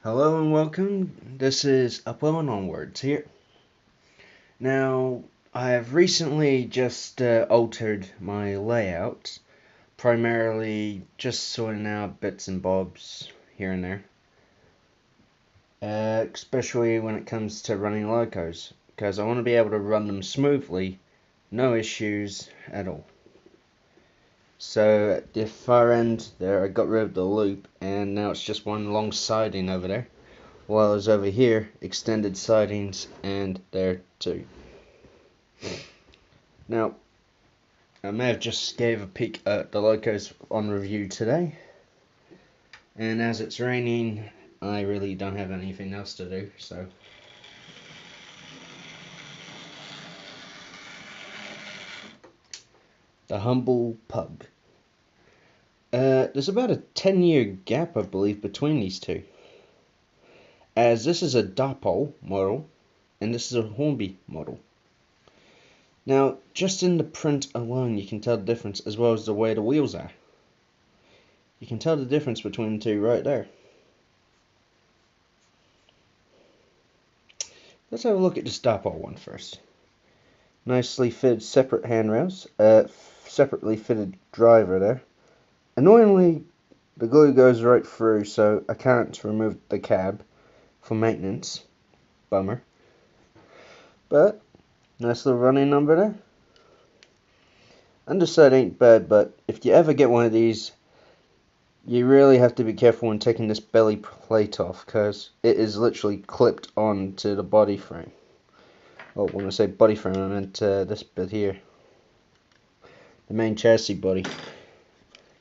Hello and welcome. This is Upwell and Onwards here. Now, I have recently just altered my layout, primarily just sorting out bits and bobs here and there, especially when it comes to running locos, because I want to be able to run them smoothly, no issues at all. So at the far end there, I got rid of the loop, and now it's just one long siding over there. While as over here, extended sidings and there too. Now, I may have just gave a peek at the locos on review today, and as it's raining, I really don't have anything else to do, so. The Hornby Pug. There's about a 10-year gap, I believe, between these two, as this is a dapol model, and this is a Hornby model. Now, just in the print alone, you can tell the difference, as well as the way the wheels are. You can tell the difference between the two right there. Let's have a look at the dapol one first. Nicely fitted separate handrails, separately fitted driver there. Annoyingly, the glue goes right through, so I can't remove the cab for maintenance. Bummer. But, nice little running number there. Underside ain't bad, but if you ever get one of these, you really have to be careful when taking this belly plate off, because it is literally clipped onto the body frame. Oh, when I say body frame, I meant this bit here. The main chassis body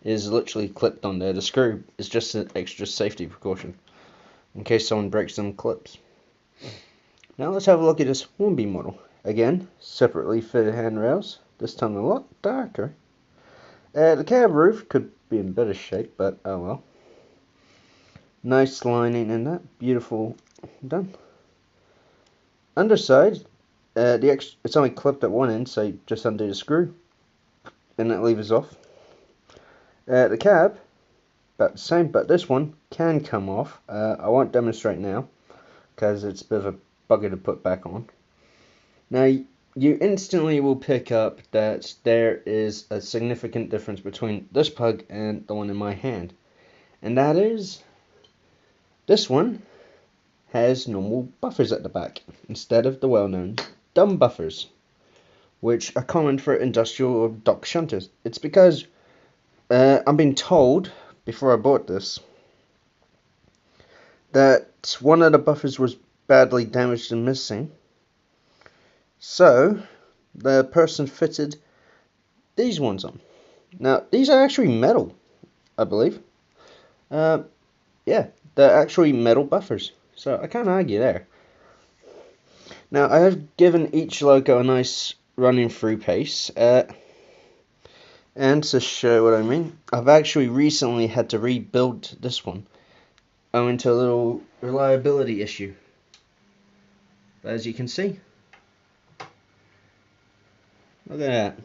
is literally clipped on there. The screw is just an extra safety precaution in case someone breaks some clips. Now let's have a look at this Hornby model. Again, separately fitted handrails, this time a lot darker. The cab roof could be in better shape, but oh well. Nice lining in that, beautiful done. Underside, it's only clipped at one end, so you just undo the screw and that levers off. The cab, about the same, but this one can come off. I won't demonstrate now because it's a bit of a bugger to put back on. Now you instantly will pick up that there is a significant difference between this pug and the one in my hand, and that is this one has normal buffers at the back instead of the well-known dumb buffers, which are common for industrial or dock shunters. It's because I'm being told, before I bought this, that one of the buffers was badly damaged and missing. So, the person fitted these ones on. Now, these are actually metal, I believe. Yeah, they're actually metal buffers. So, I can't argue there. Now, I have given each loco a nice running through pace. And to show what I mean, I've actually recently had to rebuild this one owing to a little reliability issue. But as you can see, look at that.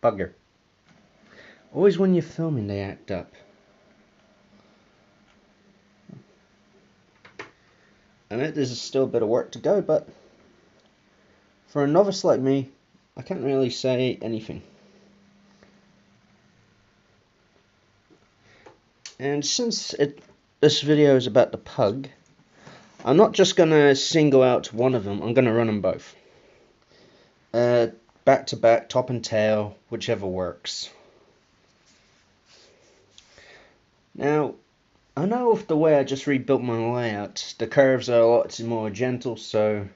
Bugger. Always when you're filming they act up. I know there's still a bit of work to go, but for a novice like me, I can't really say anything. And since this video is about the pug, I'm not just going to single out one of them, I'm going to run them both. Back to back, top and tail, whichever works. Now, I know with the way I just rebuilt my layout, the curves are a lot more gentle, so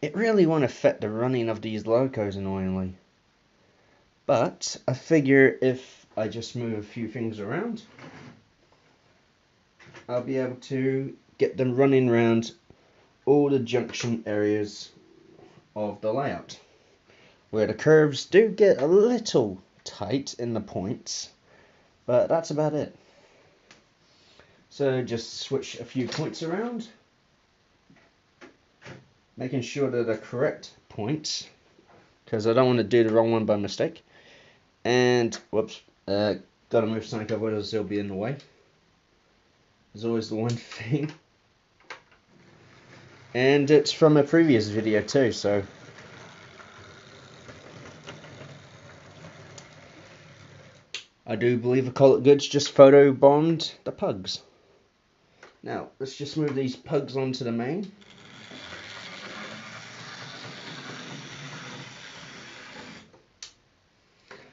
it really won't affect the running of these locos annoyingly. But I figure if I just move a few things around, I'll be able to get them running around all the junction areas of the layout, where the curves do get a little tight in the points, but that's about it. So just switch a few points around, making sure they're the correct points, because I don't want to do the wrong one by mistake. And whoops, gotta move something, otherwise it'll be in the way. is always the one thing. And it's from a previous video too, so I do believe a Call It Goods just photobombed the pugs. Now, let's just move these pugs onto the main.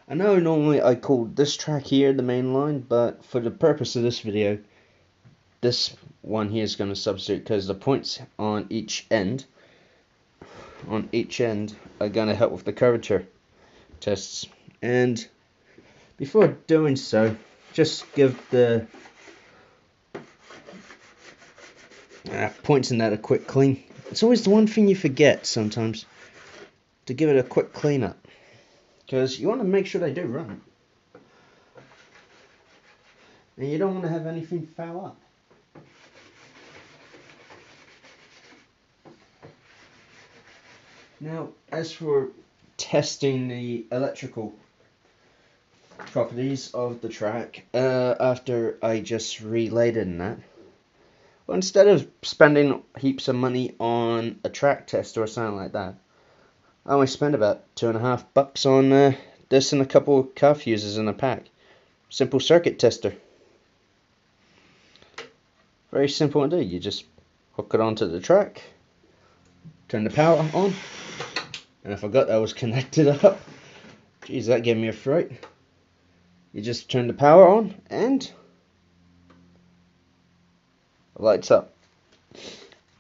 I know normally I call this track here the main line, but for the purpose of this video, this one here is going to substitute because the points on each end are going to help with the curvature tests. And before doing so, just give the points in that a quick clean. It's always the one thing you forget sometimes, to give it a quick clean up, because you want to make sure they do run, and you don't want to have anything foul up. Now, as for testing the electrical properties of the track, after I just relaid in that, well, instead of spending heaps of money on a track test or something like that, I only spent about $2.50 on this and a couple of car fuses in a pack. Simple circuit tester. Very simple indeed. You just hook it onto the track, turn the power on, and I forgot that was connected up. Jeez, that gave me a fright. You just turn the power on and it lights up.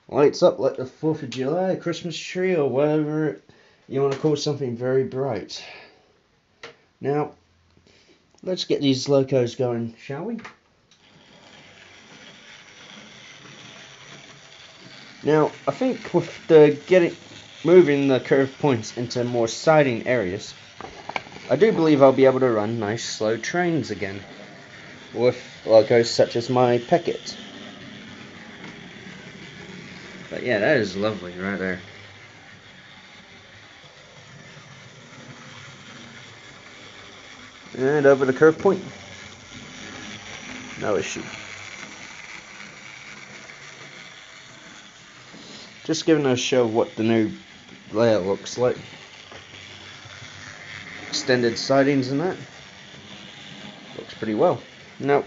Lights up like the 4th of July, Christmas tree, or whatever you want to call something very bright. Now, let's get these locos going, shall we? Now, I think with the moving the curved points into more siding areas, I do believe I'll be able to run nice slow trains again with locos such as my Peckett. But yeah, that is lovely right there. And over the curve point. No issue. Just giving a show of what the new layout looks like. Extended sidings and that. Looks pretty well. Now,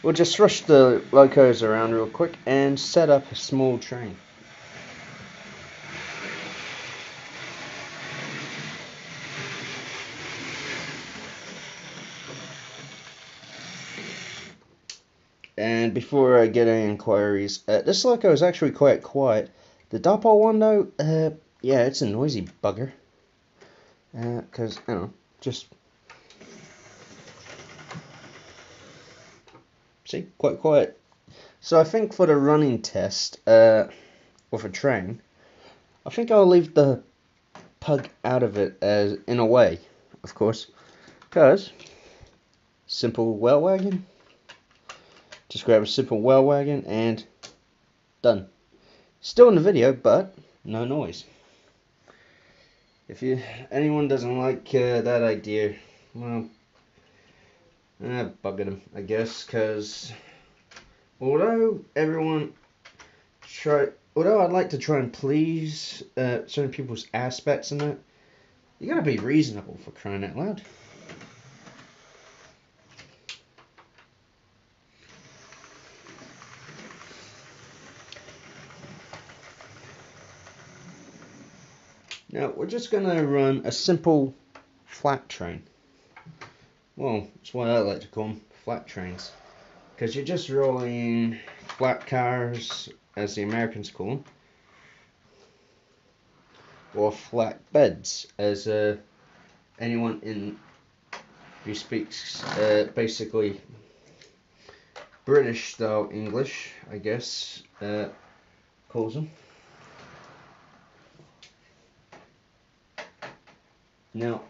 we'll just rush the locos around real quick and set up a small train. And before I get any inquiries, this loco is actually quite quiet. The dapol one though, yeah, it's a noisy bugger. Because, I don't know, just... See, quite quiet. So I think for the running test, with a train, I think I'll leave the pug out of it, as in a way, of course. Because, simple well wagon. Just grab a simple well wagon and done. Still in the video, but no noise. If anyone doesn't like that idea, well, bugger them, I guess, because although I'd like to try and please certain people's aspects in that, you gotta be reasonable, for crying out loud. Now, we're just going to run a simple flat train. Well, that's what I like to call them, flat trains. Because you're just rolling flat cars, as the Americans call them. Or flat beds, as anyone who speaks basically British style English, I guess, calls them. Now,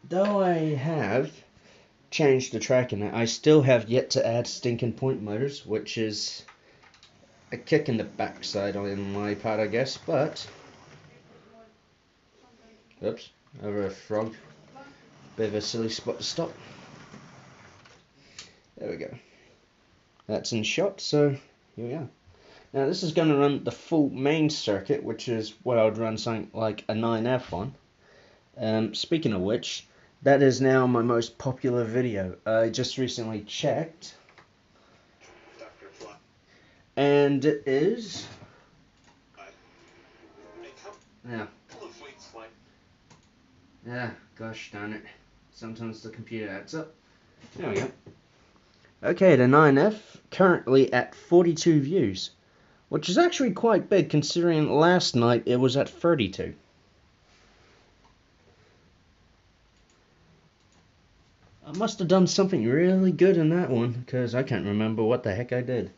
though I have changed the track in it, I still have yet to add stinking point motors, which is a kick in the backside on my part, I guess, but... Oops, over a frog. Bit of a silly spot to stop. There we go. That's in shot, so here we are. Now this is going to run the full main circuit, which is what I would run something like a 9F on. Speaking of which, that is now my most popular video. I just recently checked, and it is... Yeah, gosh darn it. Sometimes the computer adds up. There we go. Okay, the 9F currently at 42 views, which is actually quite big considering last night it was at 32. I must have done something really good in that one, because I can't remember what the heck I did.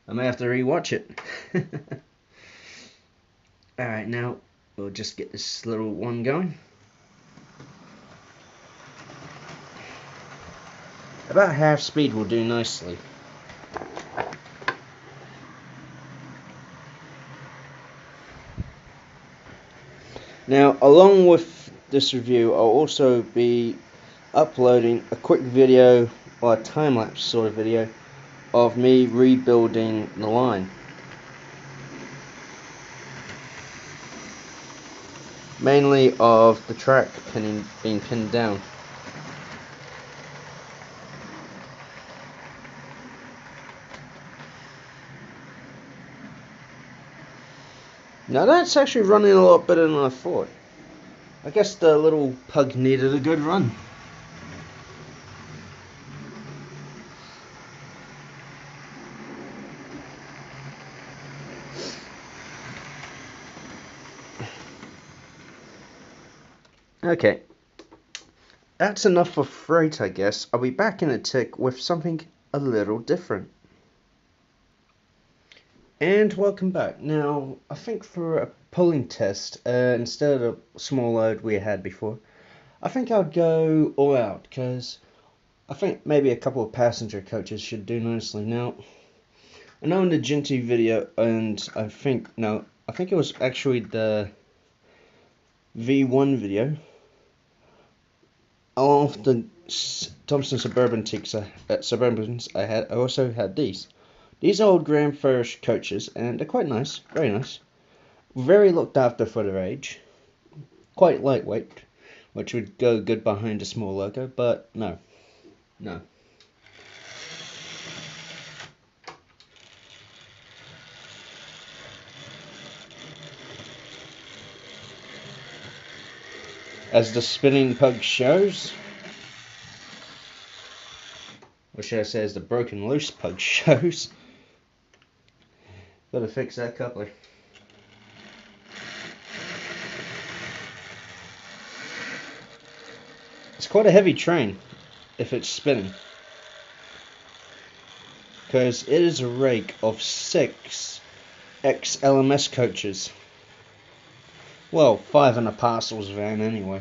I may have to rewatch it. Alright, now we'll just get this little one going. About half speed will do nicely. Now, along with this review, I'll also be uploading a quick video, or a time-lapse sort of video, of me rebuilding the line. Mainly of the track being pinned down. Now that's actually running a lot better than I thought. I guess the little pug needed a good run. Okay, that's enough for freight, I guess. I'll be back in a tick with something a little different. And welcome back. Now, I think for a pulling test, instead of the small load we had before, I think I'd go all out, because I think maybe a couple of passenger coaches should do nicely. Now, I know in the Ginty video, and I think it was actually the V1 video, along with the Thompson Suburbans I also had these. These are old Grand First coaches, and they're quite nice, very nice. Very looked after for their age. Quite lightweight, which would go good behind a small loco, but no. As the spinning pug shows, or should I say as the broken loose pug shows, gotta fix that coupler. It's quite a heavy train if it's spinning, because it is a rake of 6 ex-LMS coaches. Well, 5 in a parcels van anyway.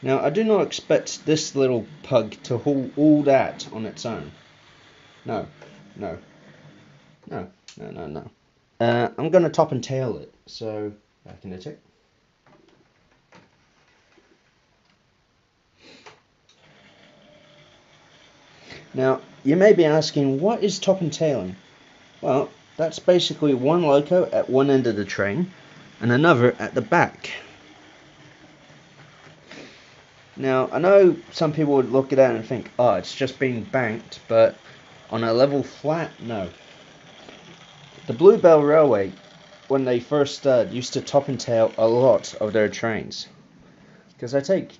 Now, I do not expect this little pug to haul all that on its own. No. I'm going to top and tail it, so back in a tick. Now, you may be asking, what is top and tailing? Well, that's basically one loco at one end of the train and another at the back. Now, I know some people would look at that and think, oh, it's just being banked, but on a level flat, no. The Bluebell Railway, when they first started, used to top and tail a lot of their trains. Because I take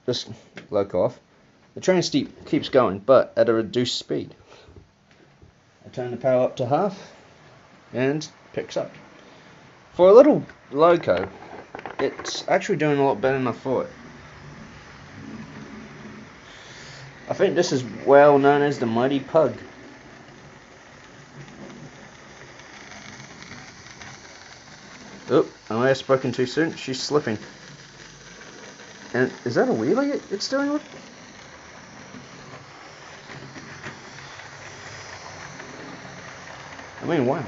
this loco off, the train keeps going, but at a reduced speed. I turn the power up to half, and picks up. For a little loco, it's actually doing a lot better than I thought. I think this is well known as the Mighty Pug. Oh, I may have spoken too soon. She's slipping. And is that a wheelie it's doing with? I mean, wow.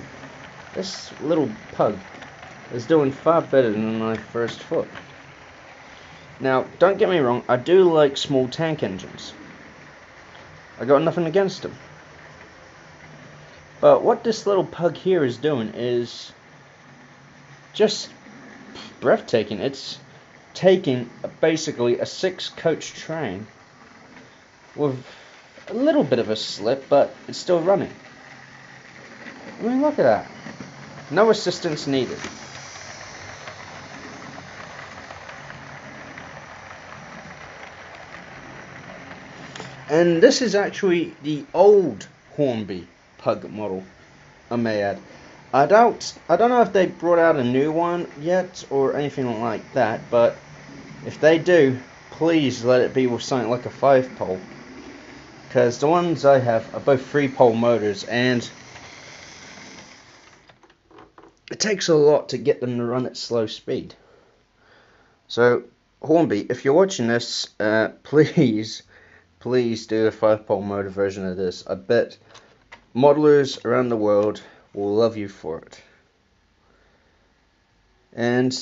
This little pug is doing far better than my first foot. Now, don't get me wrong, I do like small tank engines. I got nothing against them. But what this little pug here is doing is just breathtaking. It's taking basically a 6-coach train with a little bit of a slip, but it's still running. I mean, look at that. No assistance needed. And this is actually the old Hornby Pug model, I may add. I don't know if they brought out a new one yet or anything like that, but if they do, please let it be with something like a 5-pole. Because the ones I have are both 3-pole motors, and it takes a lot to get them to run at slow speed. So, Hornby, if you're watching this, please do a 5-pole motor version of this. I bet modelers around the world will love you for it. And,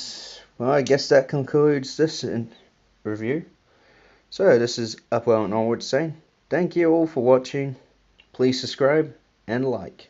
well, I guess that concludes this review. So, this is Upwell and Onward saying, thank you all for watching. Please subscribe and like.